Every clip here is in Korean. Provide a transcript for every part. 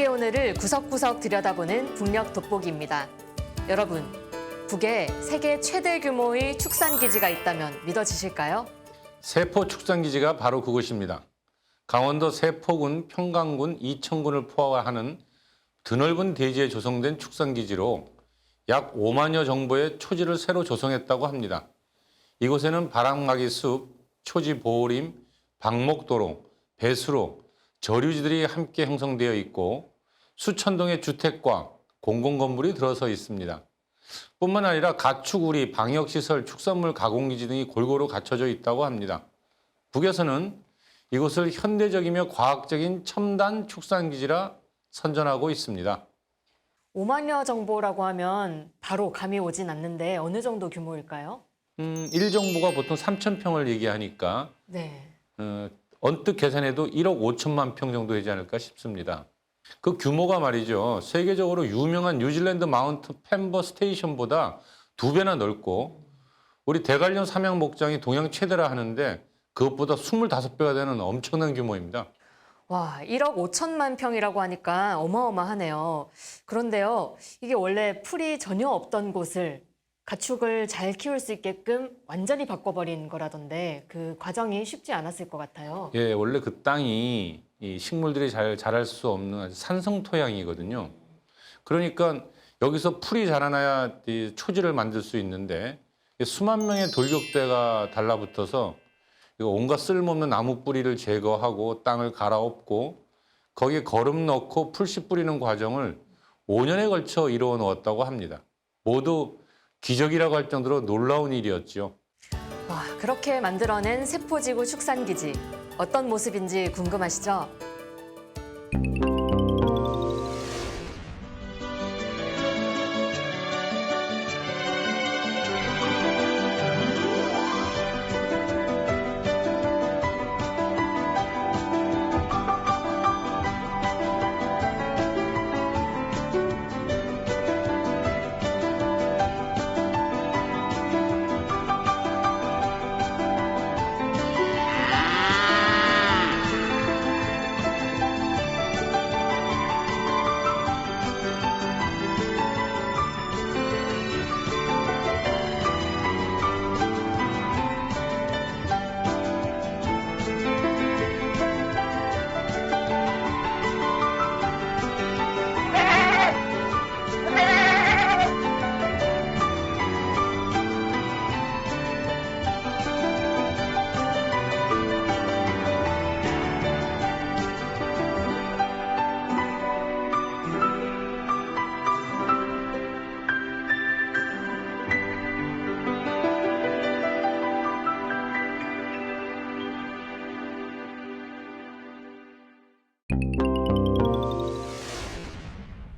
북의 오늘을 구석구석 들여다보는 북녘 돋보기입니다. 여러분, 북에 세계 최대 규모의 축산기지가 있다면 믿어지실까요? 세포 축산기지가 바로 그곳입니다. 강원도 세포군, 평강군, 이천군을 포함하는 드넓은 대지에 조성된 축산기지로 약 5만여 정보의 초지를 새로 조성했다고 합니다. 이곳에는 바람막이 숲, 초지 보호림, 방목도로, 배수로, 저류지들이 함께 형성되어 있고 수천 동의 주택과 공공건물이 들어서 있습니다. 뿐만 아니라 가축우리, 방역시설, 축산물 가공기지 등이 골고루 갖춰져 있다고 합니다. 북에서는 이곳을 현대적이며 과학적인 첨단 축산기지라 선전하고 있습니다. 5만여 정보라고 하면 바로 감이 오진 않는데 어느 정도 규모일까요? 1정보가 보통 3,000평을 얘기하니까 네. 언뜻 계산해도 1억 5천만 평 정도 되지 않을까 싶습니다. 그 규모가 말이죠. 세계적으로 유명한 뉴질랜드 마운트 펜버 스테이션보다 2배나 넓고 우리 대관령 삼양 목장이 동양 최대라 하는데 그것보다 25배가 되는 엄청난 규모입니다. 와, 1억 5천만 평이라고 하니까 어마어마하네요. 그런데요, 이게 원래 풀이 전혀 없던 곳을 가축을 잘 키울 수 있게끔 완전히 바꿔버린 거라던데 그 과정이 쉽지 않았을 것 같아요. 예, 원래 그 땅이 이 식물들이 잘 자랄 수 없는 아주 산성 토양이거든요. 그러니까 여기서 풀이 자라나야 이 초지를 만들 수 있는데 수만 명의 돌격대가 달라붙어서 온갖 쓸모없는 나무 뿌리를 제거하고 땅을 갈아엎고 거기에 거름 넣고 풀씨 뿌리는 과정을 5년에 걸쳐 이루어 놓았다고 합니다. 모두 기적이라고 할 정도로 놀라운 일이었죠. 와, 그렇게 만들어낸 세포지구 축산기지. 어떤 모습인지 궁금하시죠?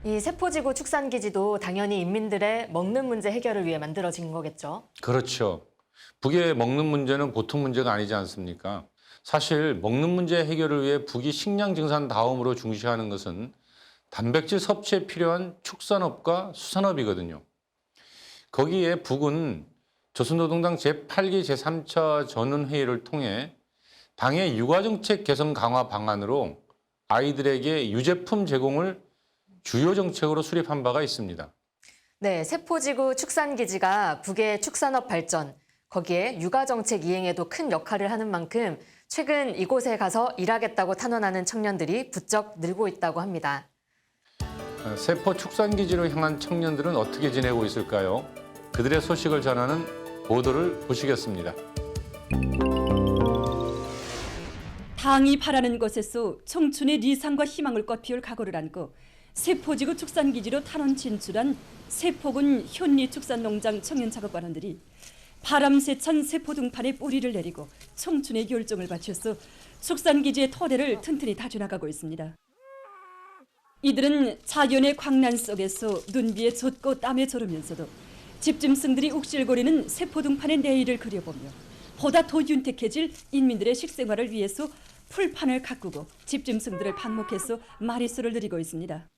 이 세포지구 축산기지도 당연히 인민들의 먹는 문제 해결을 위해 만들어진 거겠죠? 그렇죠. 북의 먹는 문제는 보통 문제가 아니지 않습니까? 사실 먹는 문제 해결을 위해 북이 식량 증산 다음으로 중시하는 것은 단백질 섭취에 필요한 축산업과 수산업이거든요. 거기에 북은 조선노동당 제8기 제3차 전원회의를 통해 당의 육아정책 개선 강화 방안으로 아이들에게 유제품 제공을 주요 정책으로 수립한 바가 있습니다. 네, 세포지구 축산기지가 북의 축산업 발전, 거기에 육아정책 이행에도 큰 역할을 하는 만큼 최근 이곳에 가서 일하겠다고 탄원하는 청년들이 부쩍 늘고 있다고 합니다. 세포 축산기지로 향한 청년들은 어떻게 지내고 있을까요? 그들의 소식을 전하는 보도를 보시겠습니다. 당이 바라는 것에서 청춘의 리상과 희망을 꽃피울 각오를 안고 세포지구 축산기지로 탄원 진출한 세포군 현리축산농장 청년작업반원들이 바람세찬 세포 등판에 뿌리를 내리고 청춘의 결정을 바쳐서 축산기지의 토대를 튼튼히 다져나가고 있습니다. 이들은 자연의 광란 속에서 눈비에 젖고 땀에 절으면서도 집짐승들이 욱실거리는 세포 등판의 내일을 그려보며 보다 더 윤택해질 인민들의 식생활을 위해서 풀판을 가꾸고 집짐승들을 방목해서 마리수를 늘리고 있습니다.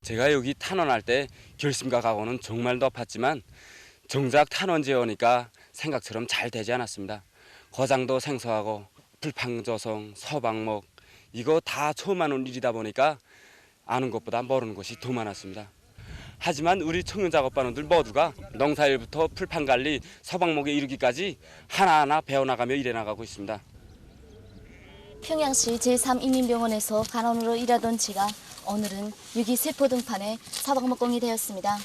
제가 여기 탄원할 때 결심과 각오는 정말 높았지만 정작 탄원지에 오니까 생각처럼 잘 되지 않았습니다. 거장도 생소하고 불판조성, 서방목 이거 다 처음 하는 일이다 보니까 아는 것보다 모르는 것이 더 많았습니다. 하지만 우리 청년작업반원들 모두가 농사일부터 풀판관리, 서방목에 이르기까지 하나하나 배워나가며 일해나가고 있습니다. 평양시 제3인민병원에서 간호사로 일하던 제가 오늘은 6.2 세포등판에 사방목공이 되었습니다.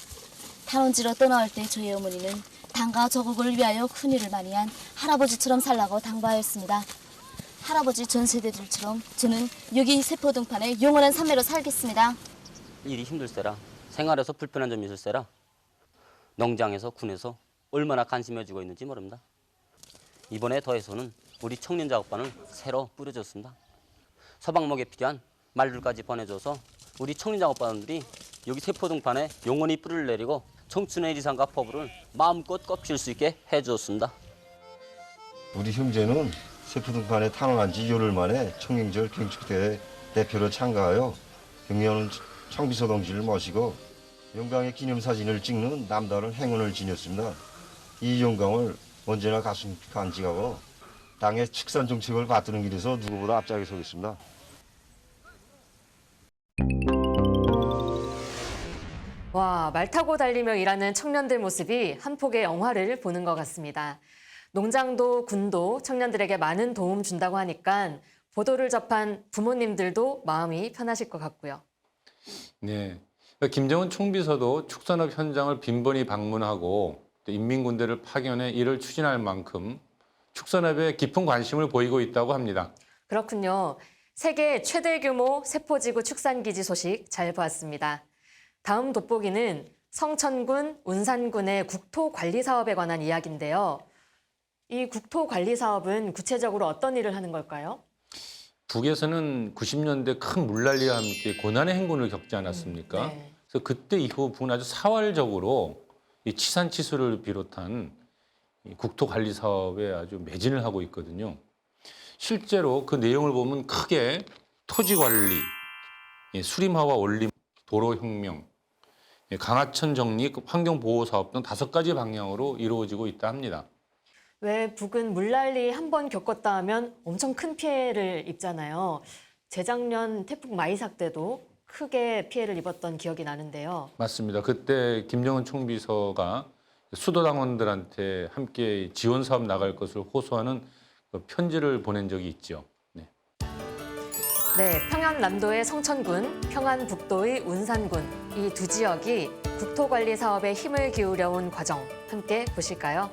탄원지로 떠나올 때 저희 어머니는 당과 조국을 위하여 큰일을 많이 한 할아버지처럼 살라고 당부하였습니다. 할아버지 전 세대들처럼 저는 6.2 세포등판에 영원한 삶매로 살겠습니다. 일이 힘들세라. 생활에서 불편한 점이 있을세라. 농장에서 군에서 얼마나 관심해주고 있는지 모릅니다. 이번에 더해서는 우리 청년작업반을 새로 뿌려줬습니다. 서방목에 필요한 말들까지 보내줘서 우리 청년작업반들이 여기 세포등판에 영원히 뿌리를 내리고 청춘의 리상과 포부를 마음껏 꺾일 수 있게 해주었습니다. 우리 형제는 세포등판에 탄원한 지 열흘 만에 청년절 경축대회 대표로 참가하여 경례하는 청비서 동지를 모시고 영광의 기념사진을 찍는 남다른 행운을 지녔습니다. 이 영광을 언제나 가슴 간직하고 당의 축산 정책을 받드는 길에서 누구보다 앞장에 서겠습니다. 와, 말 타고 달리며 일하는 청년들 모습이 한 폭의 영화를 보는 것 같습니다. 농장도 군도 청년들에게 많은 도움 준다고 하니까 보도를 접한 부모님들도 마음이 편하실 것 같고요. 네, 김정은 총비서도 축산업 현장을 빈번히 방문하고 인민군대를 파견해 이를 추진할 만큼 축산업에 깊은 관심을 보이고 있다고 합니다. 그렇군요. 세계 최대 규모 세포지구 축산기지 소식 잘 보았습니다. 다음 돋보기는 성천군, 운산군의 국토관리 사업에 관한 이야기인데요. 이 국토관리 사업은 구체적으로 어떤 일을 하는 걸까요? 북에서는 90년대 큰 물난리와 함께 고난의 행군을 겪지 않았습니까? 네. 그래서 그때 이후 북은 아주 사활적으로 이 치산치수를 비롯한 이 국토관리 사업에 아주 매진을 하고 있거든요. 실제로 그 내용을 보면 크게 토지관리, 수림화와 올림, 도로혁명, 강하천 정리, 환경보호 사업 등 5가지 방향으로 이루어지고 있다 합니다. 왜 북은 물난리 한 번 겪었다 하면 엄청 큰 피해를 입잖아요. 재작년 태풍 마이삭 때도 크게 피해를 입었던 기억이 나는데요. 맞습니다. 그때 김정은 총비서가 수도당원들한테 함께 지원 사업 나갈 것을 호소하는 그 편지를 보낸 적이 있죠. 네. 네, 평안남도의 성천군, 평안북도의 운산군 이 두 지역이 국토관리 사업에 힘을 기울여온 과정 함께 보실까요?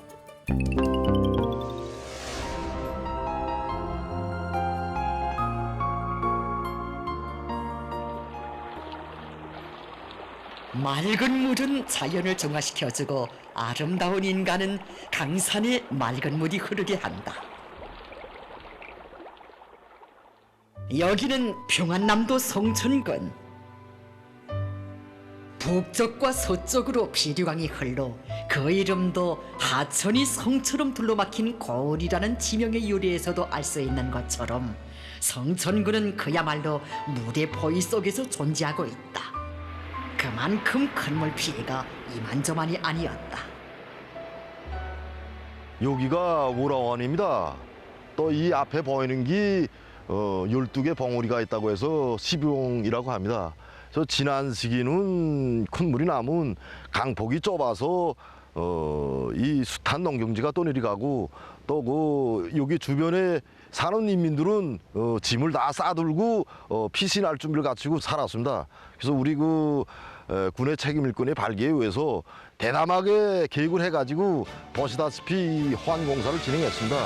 맑은 물은 자연을 정화시켜주고 아름다운 인간은 강산에 맑은 물이 흐르게 한다. 여기는 평안남도 성천군. 북쪽과 서쪽으로 비류강이 흘러 그 이름도 하천이 성처럼 둘러막힌 거울이라는 지명의 유래에서도 알 수 있는 것처럼 성천군은 그야말로 물의 포위 속에서 존재하고 있다. 그만큼 큰 물 피해가 이만저만이 아니었다. 여기가 우라원입니다. 또 이 앞에 보이는 게 12개 봉우리가 있다고 해서 12봉이라고 합니다. 저 지난 시기는 큰 물이 나면 강폭이 좁아서 이 숱한 농경지가 떠내려가고 또 그 여기 주변에 사는 인민들은 짐을 다 싸들고 피신할 준비를 갖추고 살았습니다. 그래서 우리 그 군의 책임 일꾼의 발기에 의해서 대담하게 계획을 해가지고 보시다시피 호환공사를 진행했습니다.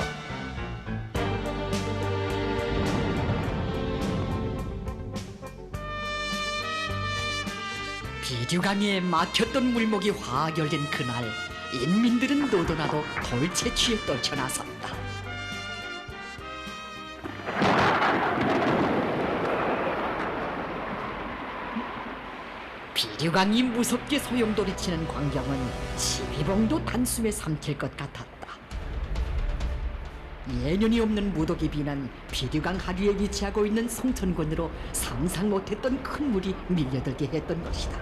비류강에 막혔던 물목이 화결된 그날 인민들은 너도나도 돌채취에 떨쳐나섰다. 비류강이 무섭게 소용돌이치는 광경은 12봉도 단숨에 삼킬 것 같았다. 예년이 없는 무더기 비는 비류강 하류에 위치하고 있는 성천군으로 상상 못했던 큰 물이 밀려들게 했던 것이다.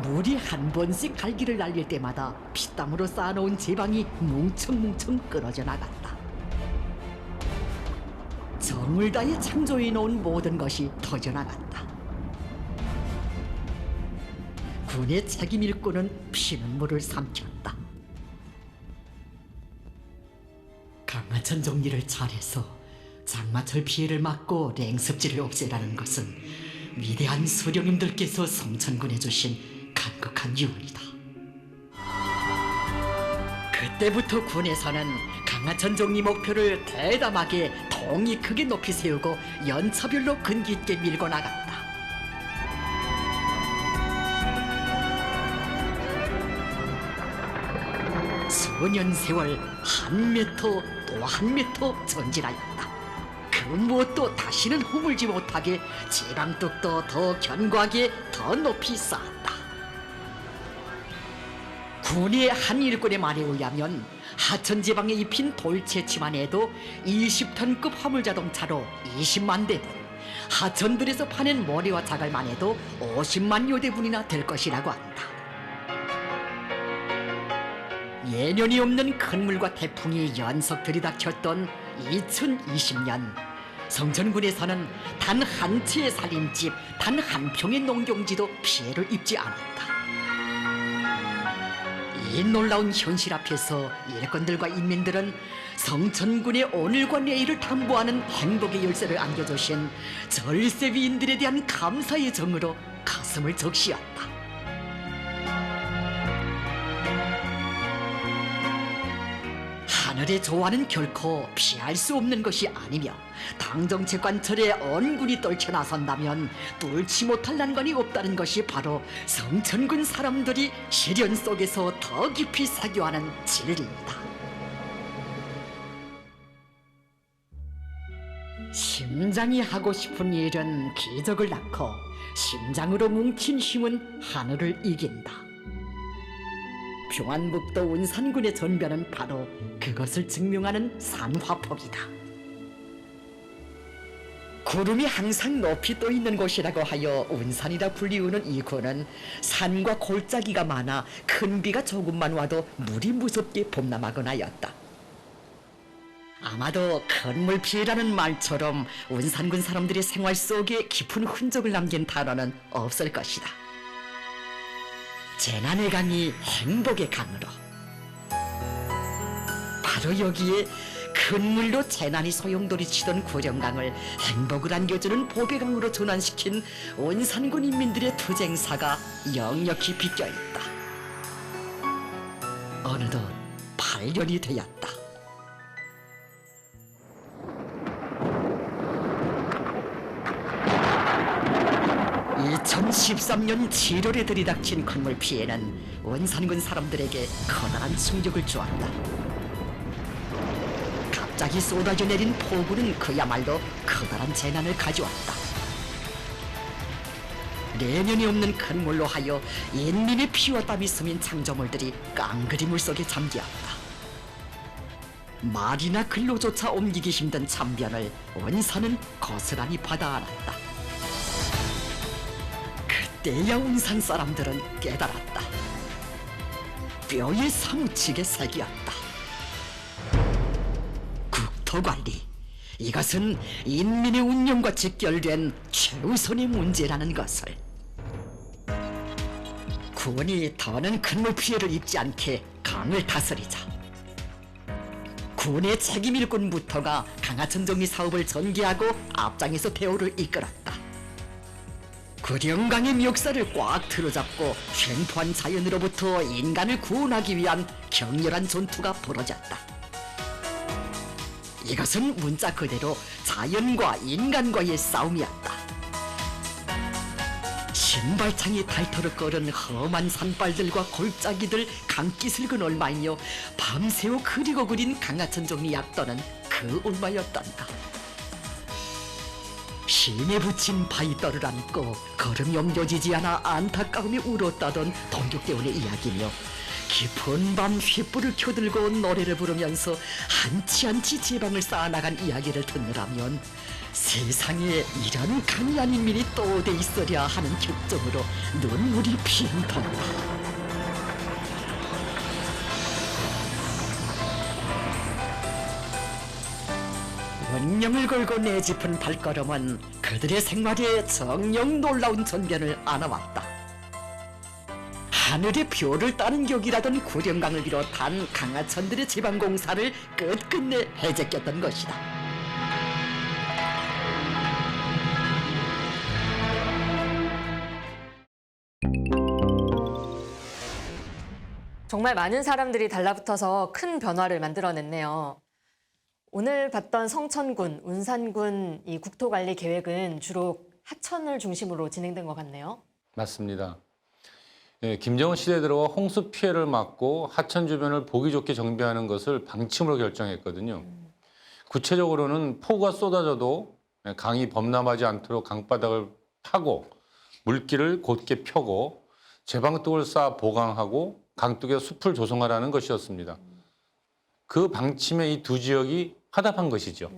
물이 한 번씩 갈기를 날릴 때마다 피땀으로 쌓아놓은 제방이 뭉청뭉청 끊어져 나갔다. 정을 다해 창조해 놓은 모든 것이 터져 나갔다. 군의 책임 일꾼은 피눈물을 삼켰다. 강하천 정리를 잘해서 장마철 피해를 막고 냉습지를 없애라는 것은 위대한 수령님들께서 성천군에 주신 간곡한 유언이다. 그때부터 군에서는 강하천 정리 목표를 대담하게 통이 크게 높이 세우고 연차별로 근기 있게 밀고 나갔다. 수년 세월 한 미터 또 한 미터 전진하였다. 그 무엇도 다시는 허물지 못하게 지방뚝도 더 견고하게 더 높이 쌓았다. 군의 한 일꾼의 말에 의하면 하천 지방에 입힌 돌채취만 해도 20톤급 화물 자동차로 20만 대분, 하천들에서 파낸 모래와 자갈만 해도 50만 여대분이나 될 것이라고 한다. 예년이 없는 큰 물과 태풍이 연속 들이닥쳤던 2020년, 성천군에서는 단 한 채의 살림집, 단 한 평의 농경지도 피해를 입지 않았다. 이 놀라운 현실 앞에서 일꾼들과 인민들은 성천군의 오늘과 내일을 담보하는 행복의 열쇠를 안겨주신 절세위인들에 대한 감사의 정으로 가슴을 적시었다. 하늘의 조화는 결코 피할 수 없는 것이 아니며 당정채관철에 언군이 떨쳐나선다면 뚫지 못할 난관이 없다는 것이 바로 성천군 사람들이 시련 속에서 더 깊이 사교하는 진리입니다. 심장이 하고 싶은 일은 기적을 낳고 심장으로 뭉친 힘은 하늘을 이긴다. 평안북도 운산군의 전변은 바로 그것을 증명하는 산화폭이다. 구름이 항상 높이 떠 있는 곳이라고 하여 운산이라 불리우는 이 군은 산과 골짜기가 많아 큰 비가 조금만 와도 물이 무섭게 범람하곤 하였다. 아마도 큰 물 피해라는 말처럼 운산군 사람들의 생활 속에 깊은 흔적을 남긴 단어는 없을 것이다. 재난의 강이 행복의 강으로, 바로 여기에 큰 물로 재난이 소용돌이치던 구령강을 행복을 안겨주는 보배강으로 전환시킨 온산군 인민들의 투쟁사가 역력히 비껴있다. 어느덧 8년이 되었다. 2013년 7월에 들이닥친 건물 피해는 원산군 사람들에게 커다란 충격을 주었다. 갑자기 쏟아져 내린 폭우는 그야말로 커다란 재난을 가져왔다. 내년이 없는 큰 물로 하여 인민의 피와 땀이 스민 창조물들이 깡그리 물속에 잠기었다. 말이나 글로조차 옮기기 힘든 참변을 원산은 고스란히 받아 안았다. 그때야 운산 사람들은 깨달았다. 뼈에 사무치게 새겼다. 국토관리, 이것은 인민의 운영과 직결된 최우선의 문제라는 것을. 군이 더는 큰물 피해를 입지 않게 강을 다스리자. 군의 책임 일꾼부터가 강하천 정리 사업을 전개하고 앞장에서 대우를 이끌었다. 구령강의 멱살을 꽉 틀어잡고 횡포한 자연으로부터 인간을 구원하기 위한 격렬한 전투가 벌어졌다. 이것은 문자 그대로 자연과 인간과의 싸움이었다. 신발창이 닳도록 끓은 험한 산발들과 골짜기들 강기슭은 얼마이며 밤새워 그리고 그린 강하천 정리 약도는 그 얼마였단다. 힘에 붙인 바위떨을 안고 걸음이 옮겨지지 않아 안타까움에 울었다던 동족대원의 이야기며 깊은 밤 횃불을 켜들고 노래를 부르면서 한치 한치 지방을 쌓아나간 이야기를 듣느라면 세상에 이런 강한 인민이 또 어디 있으랴 하는 격정으로 눈물이 핑 돈다. 운명을 걸고 내짚은 발걸음은 그들의 생활에 정녕 놀라운 전변을 안아왔다. 하늘의 별을 따는 격이라던 구령강을 비롯한 강하천들의 제방공사를 끝끝내 해제꼈던 것이다. 정말 많은 사람들이 달라붙어서 큰 변화를 만들어냈네요. 오늘 봤던 성천군, 운산군 이 국토관리 계획은 주로 하천을 중심으로 진행된 것 같네요. 맞습니다. 예, 김정은 시대 들어와 홍수 피해를 막고 하천 주변을 보기 좋게 정비하는 것을 방침으로 결정했거든요. 구체적으로는 폭우가 쏟아져도 강이 범람하지 않도록 강바닥을 파고 물길을 곧게 펴고 제방뚝을 쌓아 보강하고 강둑에 숲을 조성하라는 것이었습니다. 그 방침에 이 두 지역이 화답한 것이죠.